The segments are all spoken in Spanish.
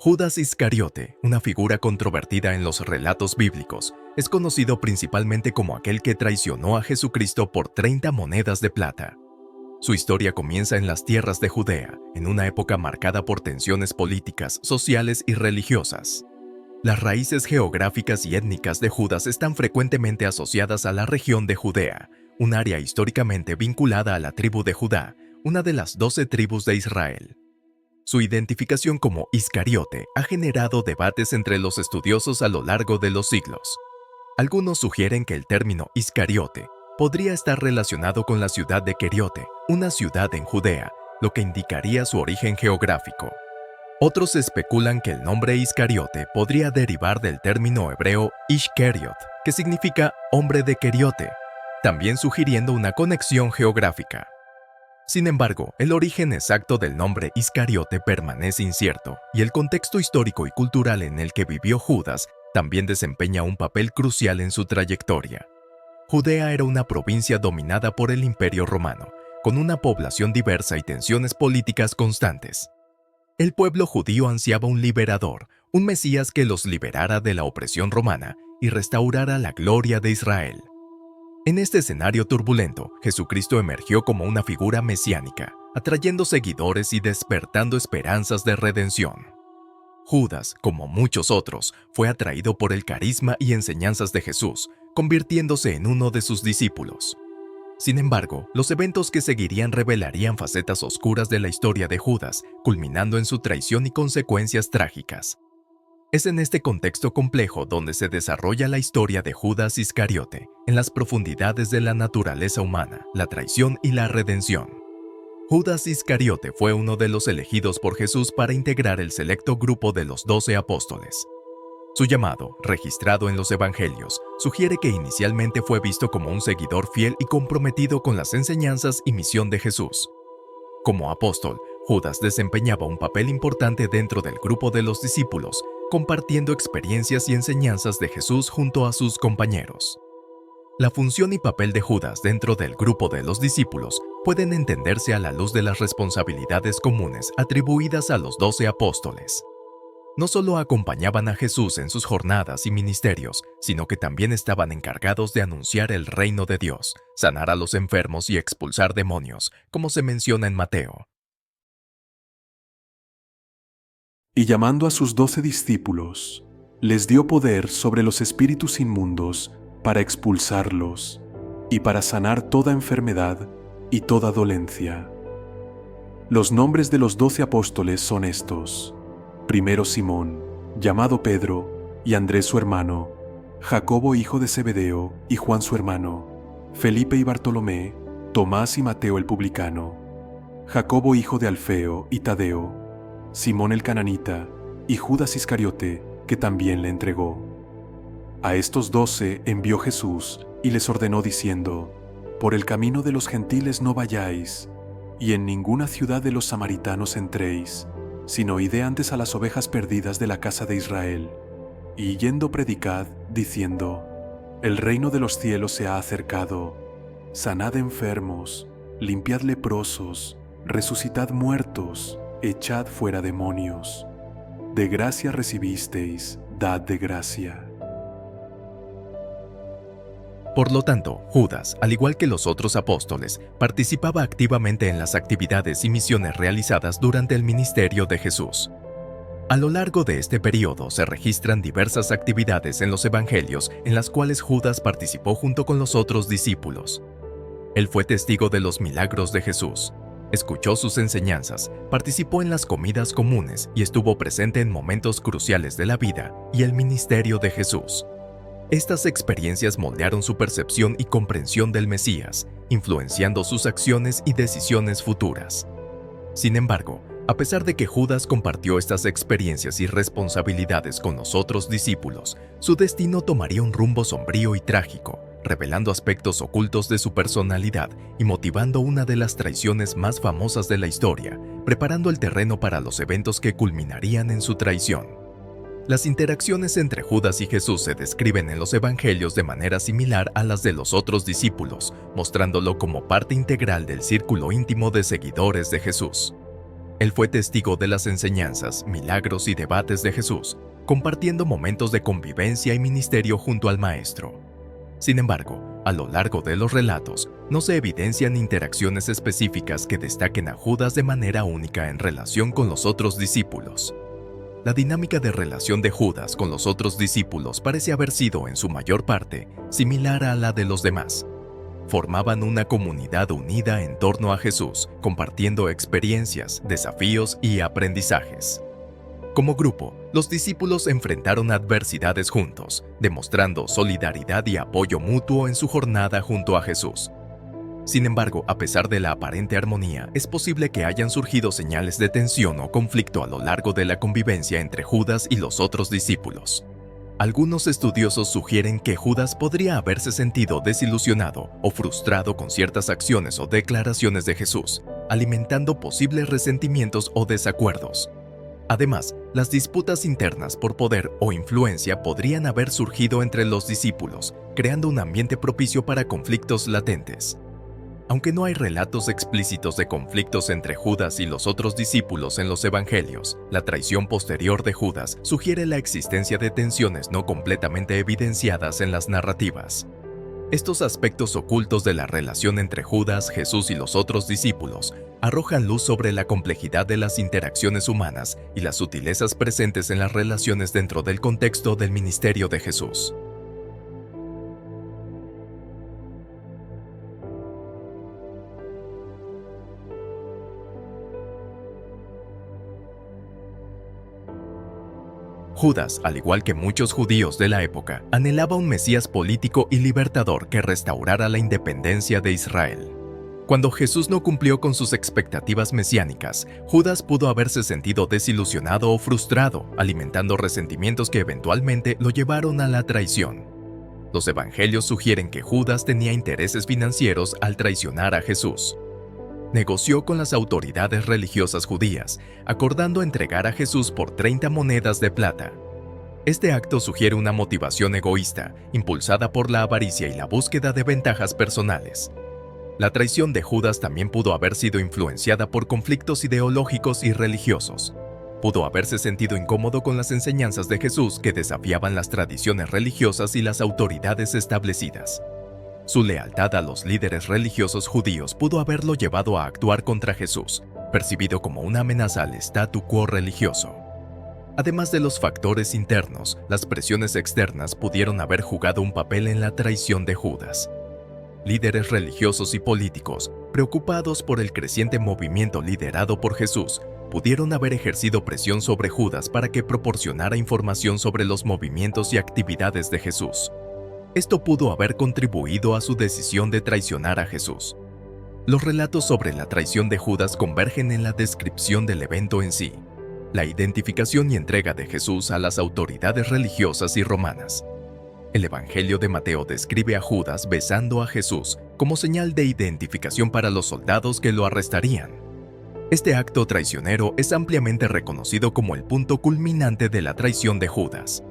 Judas Iscariote, una figura controvertida en los relatos bíblicos, es conocido principalmente como aquel que traicionó a Jesucristo por 30 monedas de plata. Su historia comienza en las tierras de Judea, en una época marcada por tensiones políticas, sociales y religiosas. Las raíces geográficas y étnicas de Judas están frecuentemente asociadas a la región de Judea, un área históricamente vinculada a la tribu de Judá, una de las 12 tribus de Israel. Su identificación como Iscariote ha generado debates entre los estudiosos a lo largo de los siglos. Algunos sugieren que el término Iscariote podría estar relacionado con la ciudad de Queriote, una ciudad en Judea, lo que indicaría su origen geográfico. Otros especulan que el nombre Iscariote podría derivar del término hebreo Ishkeriot, que significa hombre de Queriote, también sugiriendo una conexión geográfica. Sin embargo, el origen exacto del nombre Iscariote permanece incierto, y el contexto histórico y cultural en el que vivió Judas también desempeña un papel crucial en su trayectoria. Judea era una provincia dominada por el Imperio Romano, con una población diversa y tensiones políticas constantes. El pueblo judío ansiaba un liberador, un Mesías que los liberara de la opresión romana y restaurara la gloria de Israel. En este escenario turbulento, Jesucristo emergió como una figura mesiánica, atrayendo seguidores y despertando esperanzas de redención. Judas, como muchos otros, fue atraído por el carisma y enseñanzas de Jesús, convirtiéndose en uno de sus discípulos. Sin embargo, los eventos que seguirían revelarían facetas oscuras de la historia de Judas, culminando en su traición y consecuencias trágicas. Es en este contexto complejo donde se desarrolla la historia de Judas Iscariote, en las profundidades de la naturaleza humana, la traición y la redención. Judas Iscariote fue uno de los elegidos por Jesús para integrar el selecto grupo de los 12 apóstoles. Su llamado, registrado en los Evangelios, sugiere que inicialmente fue visto como un seguidor fiel y comprometido con las enseñanzas y misión de Jesús. Como apóstol, Judas desempeñaba un papel importante dentro del grupo de los discípulos, compartiendo experiencias y enseñanzas de Jesús junto a sus compañeros. La función y papel de Judas dentro del grupo de los discípulos pueden entenderse a la luz de las responsabilidades comunes atribuidas a los 12 apóstoles. No solo acompañaban a Jesús en sus jornadas y ministerios, sino que también estaban encargados de anunciar el reino de Dios, sanar a los enfermos y expulsar demonios, como se menciona en Mateo. Y llamando a sus 12 discípulos, les dio poder sobre los espíritus inmundos para expulsarlos y para sanar toda enfermedad y toda dolencia. Los nombres de los 12 apóstoles son estos: primero Simón, llamado Pedro, y Andrés su hermano, Jacobo hijo de Zebedeo y Juan su hermano, Felipe y Bartolomé, Tomás y Mateo el publicano, Jacobo hijo de Alfeo y Tadeo, Simón el cananita y Judas Iscariote, que también le entregó. A estos 12 envió Jesús y les ordenó diciendo: por el camino de los gentiles no vayáis, y en ninguna ciudad de los samaritanos entréis, sino id antes a las ovejas perdidas de la casa de Israel, y yendo predicad, diciendo: el reino de los cielos se ha acercado, sanad enfermos, limpiad leprosos, resucitad muertos, echad fuera demonios. De gracia recibisteis, dad de gracia. Por lo tanto, Judas, al igual que los otros apóstoles, participaba activamente en las actividades y misiones realizadas durante el ministerio de Jesús. A lo largo de este periodo se registran diversas actividades en los evangelios en las cuales Judas participó junto con los otros discípulos. Él fue testigo de los milagros de Jesús, escuchó sus enseñanzas, participó en las comidas comunes y estuvo presente en momentos cruciales de la vida y el ministerio de Jesús. Estas experiencias moldearon su percepción y comprensión del Mesías, influenciando sus acciones y decisiones futuras. Sin embargo, a pesar de que Judas compartió estas experiencias y responsabilidades con los otros discípulos, su destino tomaría un rumbo sombrío y trágico, revelando aspectos ocultos de su personalidad y motivando una de las traiciones más famosas de la historia, preparando el terreno para los eventos que culminarían en su traición. Las interacciones entre Judas y Jesús se describen en los evangelios de manera similar a las de los otros discípulos, mostrándolo como parte integral del círculo íntimo de seguidores de Jesús. Él fue testigo de las enseñanzas, milagros y debates de Jesús, compartiendo momentos de convivencia y ministerio junto al Maestro. Sin embargo, a lo largo de los relatos, no se evidencian interacciones específicas que destaquen a Judas de manera única en relación con los otros discípulos. La dinámica de relación de Judas con los otros discípulos parece haber sido, en su mayor parte, similar a la de los demás. Formaban una comunidad unida en torno a Jesús, compartiendo experiencias, desafíos y aprendizajes. Como grupo, los discípulos enfrentaron adversidades juntos, demostrando solidaridad y apoyo mutuo en su jornada junto a Jesús. Sin embargo, a pesar de la aparente armonía, es posible que hayan surgido señales de tensión o conflicto a lo largo de la convivencia entre Judas y los otros discípulos. Algunos estudiosos sugieren que Judas podría haberse sentido desilusionado o frustrado con ciertas acciones o declaraciones de Jesús, alimentando posibles resentimientos o desacuerdos. Además, las disputas internas por poder o influencia podrían haber surgido entre los discípulos, creando un ambiente propicio para conflictos latentes. Aunque no hay relatos explícitos de conflictos entre Judas y los otros discípulos en los evangelios, la traición posterior de Judas sugiere la existencia de tensiones no completamente evidenciadas en las narrativas. Estos aspectos ocultos de la relación entre Judas, Jesús y los otros discípulos arrojan luz sobre la complejidad de las interacciones humanas y las sutilezas presentes en las relaciones dentro del contexto del ministerio de Jesús. Judas, al igual que muchos judíos de la época, anhelaba un Mesías político y libertador que restaurara la independencia de Israel. Cuando Jesús no cumplió con sus expectativas mesiánicas, Judas pudo haberse sentido desilusionado o frustrado, alimentando resentimientos que eventualmente lo llevaron a la traición. Los evangelios sugieren que Judas tenía intereses financieros al traicionar a Jesús. Negoció con las autoridades religiosas judías, acordando entregar a Jesús por 30 monedas de plata. Este acto sugiere una motivación egoísta, impulsada por la avaricia y la búsqueda de ventajas personales. La traición de Judas también pudo haber sido influenciada por conflictos ideológicos y religiosos. Pudo haberse sentido incómodo con las enseñanzas de Jesús que desafiaban las tradiciones religiosas y las autoridades establecidas. Su lealtad a los líderes religiosos judíos pudo haberlo llevado a actuar contra Jesús, percibido como una amenaza al statu quo religioso. Además de los factores internos, las presiones externas pudieron haber jugado un papel en la traición de Judas. Líderes religiosos y políticos, preocupados por el creciente movimiento liderado por Jesús, pudieron haber ejercido presión sobre Judas para que proporcionara información sobre los movimientos y actividades de Jesús. Esto pudo haber contribuido a su decisión de traicionar a Jesús. Los relatos sobre la traición de Judas convergen en la descripción del evento en sí, la identificación y entrega de Jesús a las autoridades religiosas y romanas. El Evangelio de Mateo describe a Judas besando a Jesús como señal de identificación para los soldados que lo arrestarían. Este acto traicionero es ampliamente reconocido como el punto culminante de la traición de Judas.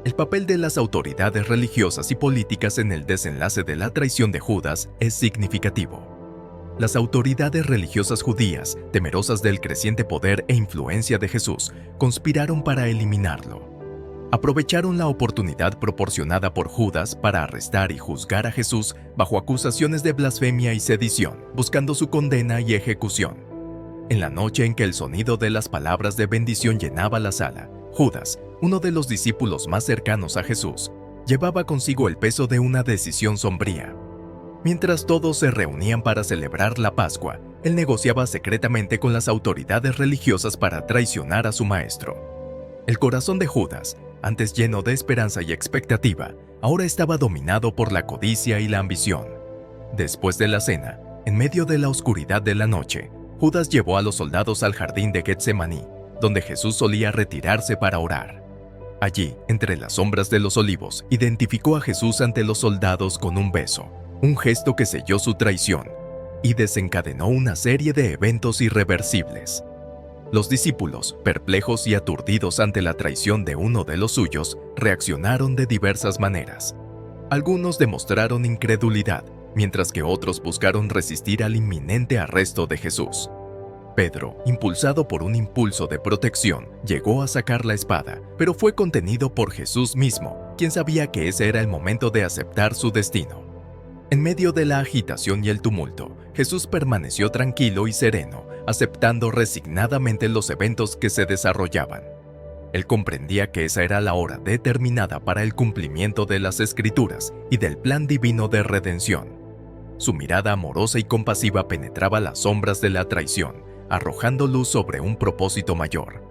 El papel de las autoridades religiosas y políticas en el desenlace de la traición de Judas es significativo. Las autoridades religiosas judías, temerosas del creciente poder e influencia de Jesús, conspiraron para eliminarlo. Aprovecharon la oportunidad proporcionada por Judas para arrestar y juzgar a Jesús bajo acusaciones de blasfemia y sedición, buscando su condena y ejecución. En la noche en que el sonido de las palabras de bendición llenaba la sala, Judas, uno de los discípulos más cercanos a Jesús, llevaba consigo el peso de una decisión sombría. Mientras todos se reunían para celebrar la Pascua, él negociaba secretamente con las autoridades religiosas para traicionar a su maestro. El corazón de Judas, antes lleno de esperanza y expectativa, ahora estaba dominado por la codicia y la ambición. Después de la cena, en medio de la oscuridad de la noche, Judas llevó a los soldados al jardín de Getsemaní, donde Jesús solía retirarse para orar. Allí, entre las sombras de los olivos, identificó a Jesús ante los soldados con un beso, un gesto que selló su traición y desencadenó una serie de eventos irreversibles. Los discípulos, perplejos y aturdidos ante la traición de uno de los suyos, reaccionaron de diversas maneras. Algunos demostraron incredulidad, mientras que otros buscaron resistir al inminente arresto de Jesús. Pedro, impulsado por un impulso de protección, llegó a sacar la espada, pero fue contenido por Jesús mismo, quien sabía que ese era el momento de aceptar su destino. En medio de la agitación y el tumulto, Jesús permaneció tranquilo y sereno, aceptando resignadamente los eventos que se desarrollaban. Él comprendía que esa era la hora determinada para el cumplimiento de las Escrituras y del plan divino de redención. Su mirada amorosa y compasiva penetraba las sombras de la traición, arrojando luz sobre un propósito mayor.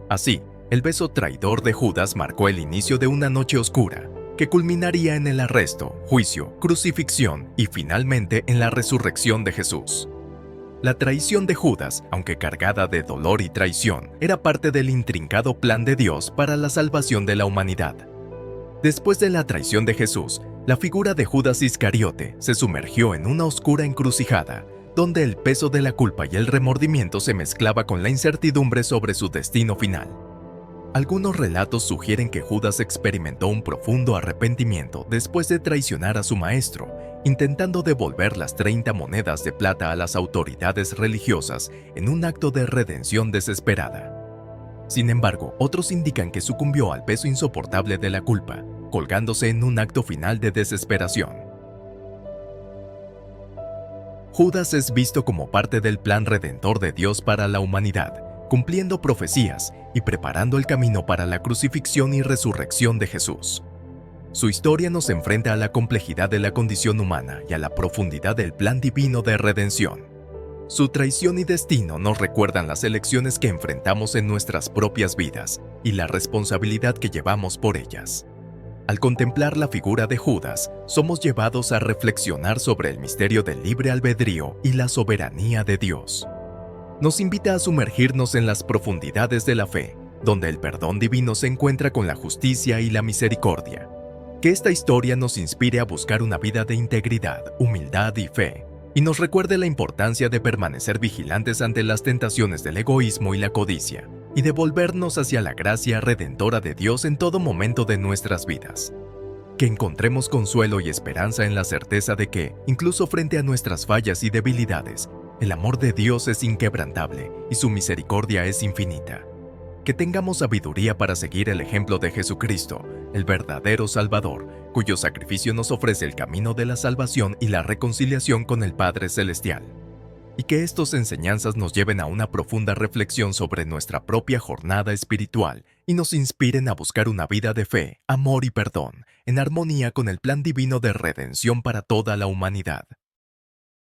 Así, el beso traidor de Judas marcó el inicio de una noche oscura, que culminaría en el arresto, juicio, crucifixión y finalmente en la resurrección de Jesús. La traición de Judas, aunque cargada de dolor y traición, era parte del intrincado plan de Dios para la salvación de la humanidad. Después de la traición de Jesús, la figura de Judas Iscariote se sumergió en una oscura encrucijada, donde el peso de la culpa y el remordimiento se mezclaba con la incertidumbre sobre su destino final. Algunos relatos sugieren que Judas experimentó un profundo arrepentimiento después de traicionar a su maestro, intentando devolver las 30 monedas de plata a las autoridades religiosas en un acto de redención desesperada. Sin embargo, otros indican que sucumbió al peso insoportable de la culpa, colgándose en un acto final de desesperación. Judas es visto como parte del plan redentor de Dios para la humanidad, cumpliendo profecías y preparando el camino para la crucifixión y resurrección de Jesús. Su historia nos enfrenta a la complejidad de la condición humana y a la profundidad del plan divino de redención. Su traición y destino nos recuerdan las elecciones que enfrentamos en nuestras propias vidas y la responsabilidad que llevamos por ellas. Al contemplar la figura de Judas, somos llevados a reflexionar sobre el misterio del libre albedrío y la soberanía de Dios. Nos invita a sumergirnos en las profundidades de la fe, donde el perdón divino se encuentra con la justicia y la misericordia. Que esta historia nos inspire a buscar una vida de integridad, humildad y fe, y nos recuerde la importancia de permanecer vigilantes ante las tentaciones del egoísmo y la codicia, y de volvernos hacia la gracia redentora de Dios en todo momento de nuestras vidas. Que encontremos consuelo y esperanza en la certeza de que, incluso frente a nuestras fallas y debilidades, el amor de Dios es inquebrantable y su misericordia es infinita. Que tengamos sabiduría para seguir el ejemplo de Jesucristo, el verdadero Salvador, cuyo sacrificio nos ofrece el camino de la salvación y la reconciliación con el Padre Celestial. Y que estas enseñanzas nos lleven a una profunda reflexión sobre nuestra propia jornada espiritual y nos inspiren a buscar una vida de fe, amor y perdón, en armonía con el plan divino de redención para toda la humanidad.